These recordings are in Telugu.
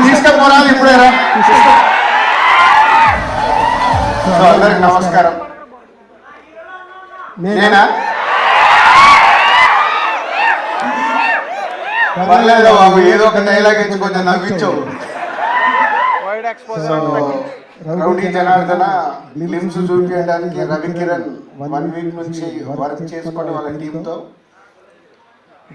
తీసుకపోరా ఇప్పుడేరా. అందరికి నమస్కారం. నేనా పర్లేదు బాబు, ఏదో ఒక డైలాగ్ ఇచ్చి కొంచెం నవ్వించావు. రౌడీ జనార్దన గ్లిమ్స్ చూపించడానికి రవికిరణ్ 1 వీక్ నుంచి వర్క్ చేసుకొని వాళ్ళ టీంతో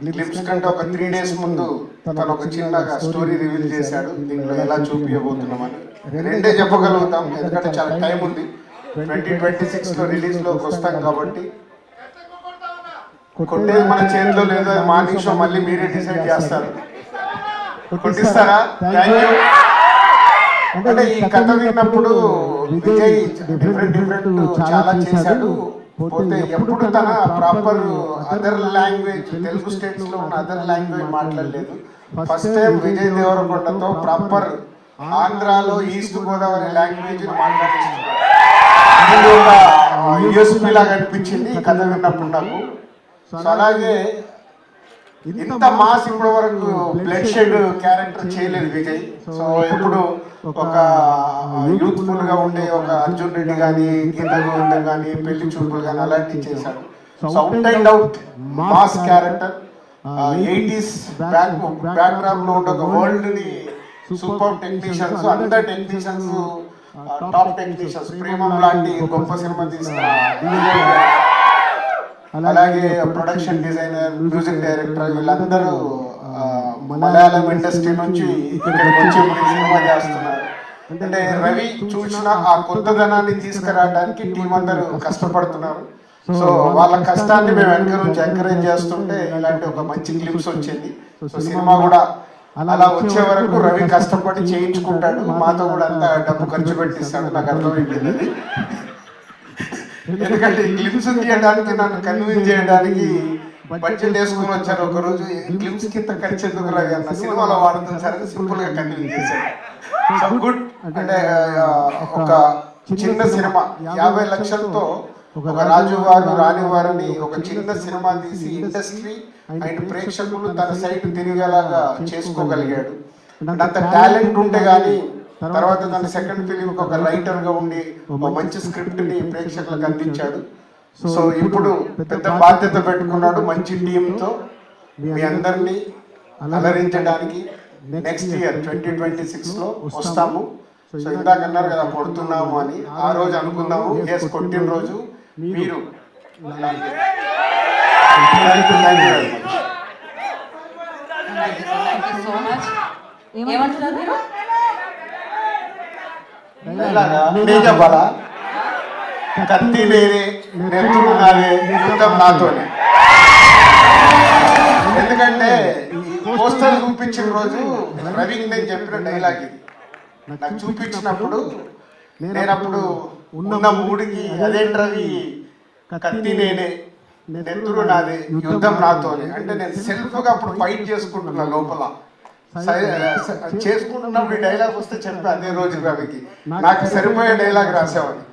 గ్లిమ్స్ కంటే ఒక 3 డేస్ ముందు తను ఒక చిన్న స్టోరీ రివీల్ చేశాడు. దీంట్లో ఎలా చూపించబోతున్నామని 2 చెప్పగలుగుతాం, ఎందుకంటే చాలా టైం ఉంది. 2026లో రిలీజ్లోకి వస్తాం కాబట్టి కొట్టేది మన చేతిలో లేదో మార్నింగ్ షో మళ్ళీ మీరే డిసైడ్ చేస్తారు. కొట్టిస్తారా? Thank you. అంటే ఈ కథ విన్నప్పుడు విజయ్ డిఫరెంట్ చాలా చేశాడు. పోతే ఎప్పుడు తన proper other language, Telugu states లో ఉన్న అదర్ లాంగ్వేజ్ మాట్లాడలేదు. ఫస్ట్ టైం విజయ్ దేవరకొండతో ప్రాపర్ ఆంధ్రాలో ఈస్ట్ గోదావరి లాంగ్వేజ్ మాట్లాడుతున్నాడు. ఇది ఒక యూఎస్పీ లాగా అనిపించింది ఈ కథ విన్నప్పుడు నాకు. సో అలాగే ఇంత మాస్ ఇప్పటి వరకు బ్లడ్ షెడ్ క్యారెక్టర్ చేయలేదు విజయ్. సో ఇప్పుడు ఒక యూత్ఫుల్ గా ఉండే ఒక అర్జున్ రెడ్డి కానీ, గీత గోవిందం కానీ, పెళ్లి చూపులు కానీ అలాంటివి చేశాడు. So out and out mass character. 80s background లో ఉండే ఒక వరల్డ్ ని సూపర్ టెక్నీషియన్స్, అందరు టెక్నీషియన్స్ టాప్ టెక్నీషియన్స్, ప్రేమం లాంటి గొప్ప సినిమా తీసుకున్నారు. అలాగే ప్రొడక్షన్ డిజైనర్, మ్యూజిక్ డైరెక్టర్ వీళ్ళందరూ మలయాళం ఇండస్ట్రీ నుంచి ఇక్కడికి వచ్చి సినిమా చేస్తున్నారు. అంటే రవి చూసిన ఆ కొత్తదనాన్ని తీసుకురావడానికి టీం అందరూ కష్టపడుతున్నారు. సో వాళ్ళ కష్టాన్ని మేము ఎంకరేజ్ చేస్తుంటే ఇలాంటి ఒక మంచి క్లిప్స్ వచ్చింది. సో సినిమా కూడా అలా వచ్చే వరకు రవి కష్టపడి చేయించుకుంటాడు, మాతో కూడా అంతా డబ్బు ఖర్చు పెట్టిస్తాడు. నాకు అర్థమైపోయింది. ఎందుకంటే క్లిప్స్ తీయడానికి నన్ను కన్విన్స్ చేయడానికి బడ్జెట్ వేసుకుని వచ్చారు. ఒక రోజు క్లిప్స్ కింద ఖర్చు ఎందుకు రవి అన్న, సినిమాలో వాడుతుంది సరే సింపుల్ గా కన్విన్స్ చేశాడు. So good. అంటే ఒక చిన్న సినిమా 50 లక్షలతో ఒక రాజు వారు రాణి వారిని ఒక చిన్న సినిమా తీసి ఇండస్ట్రీ అండ్ ప్రేక్షకులు తన సైట్ తిరిగేలాగా చేసుకోగలిగాడు. అంత టాలెంట్ ఉంటే గానీ తర్వాత తన సెకండ్ ఫిలిం ఒక రైటర్ గా ఉండి ఒక మంచి స్క్రిప్ట్ ని ప్రేక్షకులకు అందించాడు. సో ఇప్పుడు పెద్ద బాధ్యత పెట్టుకున్నాడు మంచి టీంతో మీ అందరినీ అలరించడానికి. నెక్స్ట్ ఇయర్ 2026 లో వస్తాము. సో ఇందాక అన్నారు కదా కొడుతున్నాము అని, ఆ రోజు అనుకుందాము. కొట్టిన రోజు మీరు చెప్పాలా, కత్తి లేదే నెత్తురు నాదే యుద్ధం నాతోనే. ఎందుకంటే పోస్టర్ చూపించిన రోజు రవికి నేను చెప్పిన డైలాగ్ ఇది. నాకు చూపించినప్పుడు నేనప్పుడు ఉన్న మూడికి అదేంటి రవి కత్తి నేనే నెత్తురు నాదే యుద్ధం నాతోనే అంటే నేను సెల్ఫ్ గా అప్పుడు ఫైట్ చేసుకుంటున్నా లోపల. చేసుకుంటున్నప్పుడు ఈ డైలాగ్ వస్తే చెప్పి అదే రోజు రవికి నాకు సరిపోయే డైలాగ్ రాసేవాడిని.